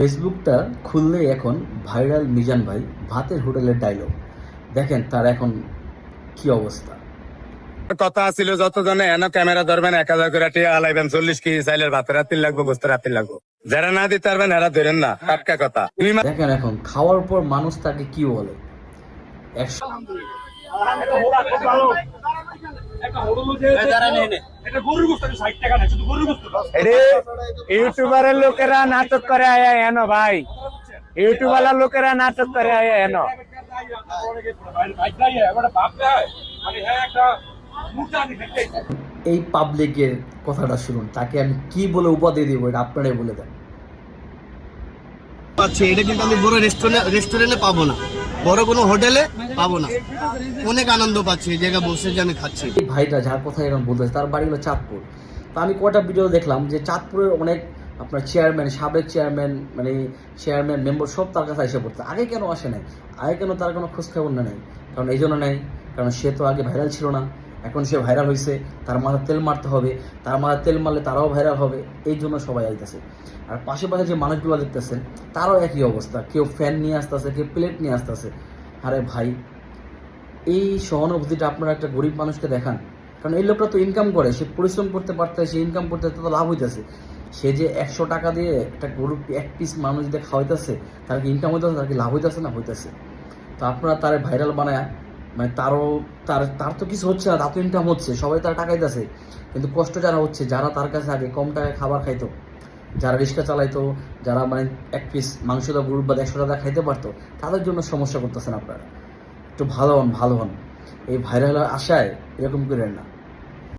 ফেসবুকটা খুললেই এখন ভাইরাল মিজান ভাই ভাতের হোটেলের ডায়লগ। দেখেন তার এখন কি অবস্থা। কথা ছিল যতজনে এন ক্যামেরা ধরবেন 1000 করে টিয়া আলাইবেন 40 কেজি চাইলের ভাতের রাত্রি লাগবো গোস্ত রাত্রি লাগবো যারা না দিতে পারবেন এরা ধরেন না টাটকা কথা। দেখেন এখন খাওয়ার পর মানুষ তাকে কি বলে। একশো ইউটিউবারের লোকেরা নাটক করে আয়া এন ভাই, ইউটিউবার লোকেরা নাটক করে আয়া এন। এই পাবলিকের কথাটা শুনুন, তাকে আমি কি বলে উপাধি দিব এটা আপনারাই বলে দেন। পাচ্ছি এটা কিন্তু আমি বড় রেস্টুরেন্টে পাবো না, বড় কোনো হোটেলে পাবো না। অনেক আনন্দ পাচ্ছি এই জায়গায় বসে যে আমি খাচ্ছি। এই ভাইটা যার কথা এখন বলতেছে তার বাড়ি হলো চাঁদপুর। তা আমি কয়টা ভিডিও দেখলাম যে চাঁদপুরের অনেক আপনার চেয়ারম্যান, সাবেক চেয়ারম্যান, মানে চেয়ারম্যান মেম্বার সব তার কাছে এসে পড়ছে। আগে কেন আসে নাই? আগে কেন তার কোনো খোঁজখবর নেই? কারণ এই জন্য নেই, কারণ সে তো আগে ভাইরাল ছিল না, এখন সে ভাইরাল হয়েছে, তার মাথায় তেল মারতে হবে, তার মাথায় তেল মারলে তারাও ভাইরাল হবে, এই জন্য সবাই আইতেছে। আর পাশে পাশে যে মানুষগুলো দেখতেছেন তারও একই অবস্থা, কেউ ফ্যান নিয়ে আসতেছে, কেউ প্লেট নিয়ে আসতেছে। আরে ভাই, এই সহানুভূতিটা আপনারা একটা গরিব মানুষকে দেখান। কারণ এই লোকটা তো ইনকাম করে, সে পরিশ্রম করতে পারতেছে, সে ইনকাম করতে তো লাভ হইতেছে। সে যে 100 টাকা দিয়ে একটা গরু এক পিস মানুষ দিয়ে খাওয়াইতেছে, তার কি ইনকাম হইতেছে, তার কি লাভ হইতেছে না? হইতেছে। তো আপনারা তার ভাইরাল বানায়, মানে তার তো কিছু হচ্ছে না, তার তো ইনকাম হচ্ছে, সবাই তার টাকাইতেছে। কিন্তু কষ্ট যারা হচ্ছে, যারা তার কাছে আগে কম টাকায় খাবার খাইতো, যারা রিক্সা চালাইতো, যারা মানে এক পিস মাংস দা গরু বা 100 টাকা খাইতে পারতো, তাদের জন্য সমস্যা করতেছেন আপনারা। একটু ভালো হন, ভালো হন। এই ভাইরাল আশায় এরকম করেন না।